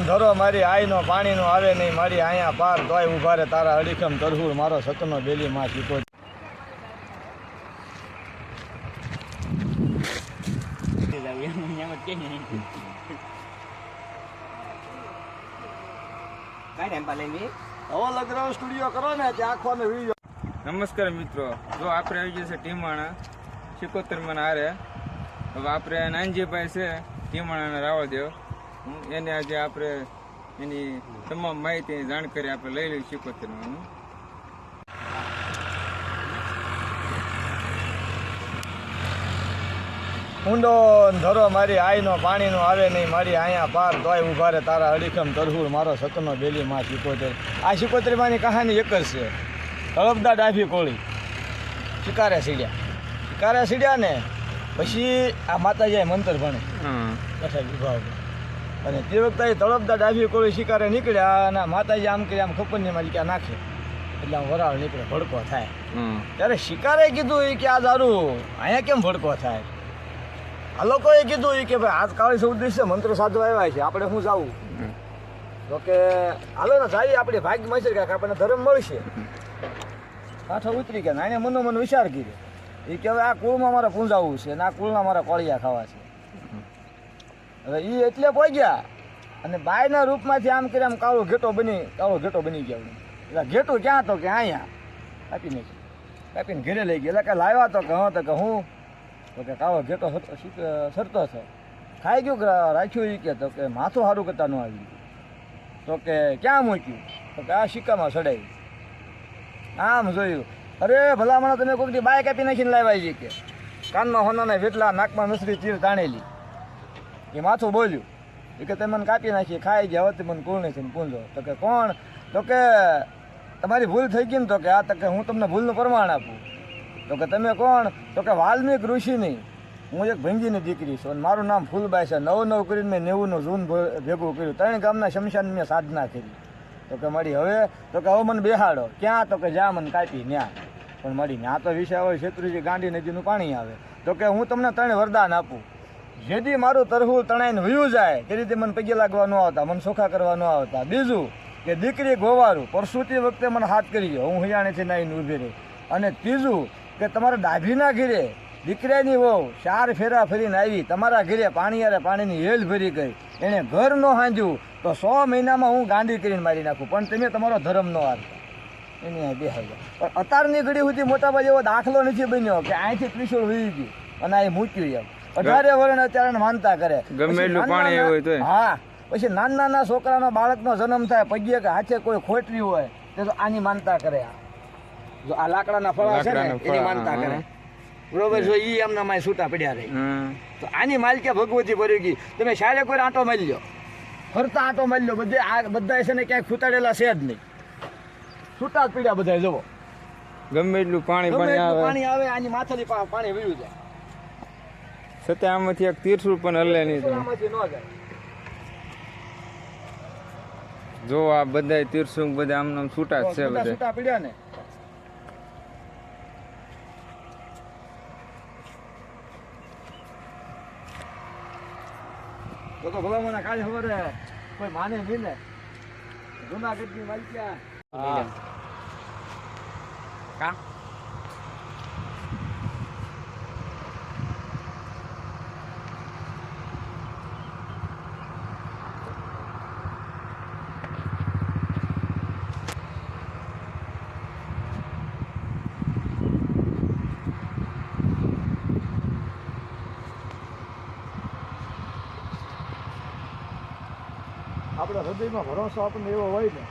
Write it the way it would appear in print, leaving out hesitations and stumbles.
ધરો મારી આઈનો પાણીનો આવે નહીં મારી આયા પાર તોય ઉભા રે તારા અડીખમ તરહુર મારો સતનો બેલી માં ચીકો સ્ટુડિયો કરો ને આખો નમસ્કાર મિત્રો, જો આપણે આવી જશે ટીમાણા સિકોતરમાં હારે. હવે આપણે નાનજીભાઈ છે ટીમાણા રાવળદેવ, એને આજે આપણે એની તમામ માહિતી જાણકારી આપણે લઈ લઈએ સિકોતરમાં. ઊંડો ધરો મારી આઈનો પાણીનો આવે નહીં મારી આયા પાર તોય ઉભા રે તારા અડીખમ તરહુર મારો સતનો બેલી માં સિકોતર. આ સિકોતરીમાંની કહાની એક જ છે. તળપદા ડાભી કોળી શિકારે સીડ્યા ને પછી આ માતાજીએ મંતર ભણે કથા વિભાગ, અને તે વખતે તળપદા ડાભી કોળી શિકારે નીકળ્યા અને માતાજી આમ કરી આમ ખપરની માં ક્યાં નાખે એટલે આમ વરાળ નીકળે, ભડકો થાય. ત્યારે શિકારે કીધું કે આ દારૂ અહીંયા કેમ ભડકો થાય? આ લોકોએ કીધું કે ભાઈ આજ કાળી સૌ દિવસે મંત્ર સાધવા આવ્યા છે, આપણે શું જવું? તો કે હાલો ને જાય, આપણે ભાગ્યમાં છે કે આપણને ધર્મ મળશે. કાંઠો ઉતરી ગયા, નાને મનોમન વિચાર કર્યો એ કે હવે આ કુળમાં મારે પૂંજાવવું છે અને આ કુળના મારા કોળિયા ખાવા છે. હવે એ એટલે પહોંચ્યા અને બાયના રૂપમાંથી આમ કરી આમ કાળો ઘેટો બની ગયા. એટલે ઘેટું ક્યાં? તો કે અહીંયા કાપીને ઘેરે લઈ ગયા. એટલે કે લાવ્યા તો કે હા, તો કે હું તો કે કાળો ઘેટો સરતો છે, ખાઈ ગયું કે રાખ્યું? એ કે તો કે માથું સારું કરતા ન આવી. તો કે ક્યાં મૂક્યું? તો કે આ સિક્કામાં ચડાવી. આમ જોયું, અરે ભલામણા તમે કોઈક બાય કાપી નાખીને લાવ્યા છે કે કાનમાં હોનાના વેટલા, નાકમાં નસરી તીર તાણેલી. એ માથું બોલ્યું એ કે તમે મને કાપી નાખી, ખાઈ ગયા, હવે મને કુળ નથી પૂંજો. તો કે કોણ? તો કે તમારી ભૂલ થઈ ગઈ ને? તો કે આ. તો કે હું તમને ભૂલનું પ્રમાણ આપું. તો કે તમે કોણ? તો કે વાલ્મીક ઋષિની હું એક ભંગીની દીકરી છું અને મારું નામ ફૂલબાઈ છે. 9 કરીને મેં 90નું જૂન ભેગું કર્યું, 3 ગામના શમશાન મેં સાધના કરી. તો કે મળી હવે? તો કે હવે મને બેહાડો. ક્યાં? તો કે જા મને કાપી ન્યા. પણ મળી ન્યા તો વિષય હોય શેત્રુજી ગાંડી નદીનું પાણી આવે. તો કે હું તમને 3 વરદાન આપું, જેથી મારું તરહુલ તણાઈને વયું જાય તે રીતે મને પગે લાગવા ન આવતા, મને સોખા કરવા ન આવતા. બીજું કે દીકરી ગોવારું પરસુતી વખતે મને હાથ કરી ગયો, હું હૈયાણેથી નાઈને ઊભી રહી. અને ત્રીજું કે તમારા ડાભીના ઘીરે દીકરાની વહુ 4 ફેરા ફરીને આવી, તમારા ઘીરે પાણીની હેલ ભરી ગઈ, એણે ઘર ન હાંજ્યું તો 100 મહિનામાં હું ગાંડી કરીને મારી નાખું, પણ તમે તમારો ધર્મ ન હારતા. એની બેહાઈ ગયા. પણ અત્યારની ઘડી સુધી મોટાભાઈ એવો દાખલો નથી બન્યો કે અહીંથી ત્રિશુળ વહી ગયું અને અહીં મૂક્યું. એમ 18 વર્ષ અત્યારે માનતા કરે. હા, પછી નાના છોકરાનો બાળકનો જન્મ થાય, પગે કે હાથે કોઈ ખોટરી હોય તો આની માનતા કરે. જો આ લાકડાના ફળા છે ને એની માનતા કરે, બરોબર? જો ઈ એમના માં છૂટા પડ્યા રહી તો આની માલિકે ભગવતી ભરી ગઈ. તમે શાળે કોઈ આંટો મારી લો, ફરતા આંટો મારી લો, બધા છે ને ક્યાંક ખૂતાડેલા છે જ નહીં, છૂટા જ પીડ્યા બધા. જુઓ ગમે એટલું પાણી આવે આની માથાની પાણી વયું જાય. છતાં આમાંથી એક તીરસુળ પણ હલે નહીં, આમાંથી ન જાય. જો આ બધા તીરસુળ બધા આમ છૂટા જ છે, બધા છૂટા પીડ્યા ને. તો ભલામણા કાલે સવારે કોઈ માને નહીં ને, જુનાગઢની માલિક્યા કા આપણા હૃદયમાં ભરોસો આપણને એવો હોય ને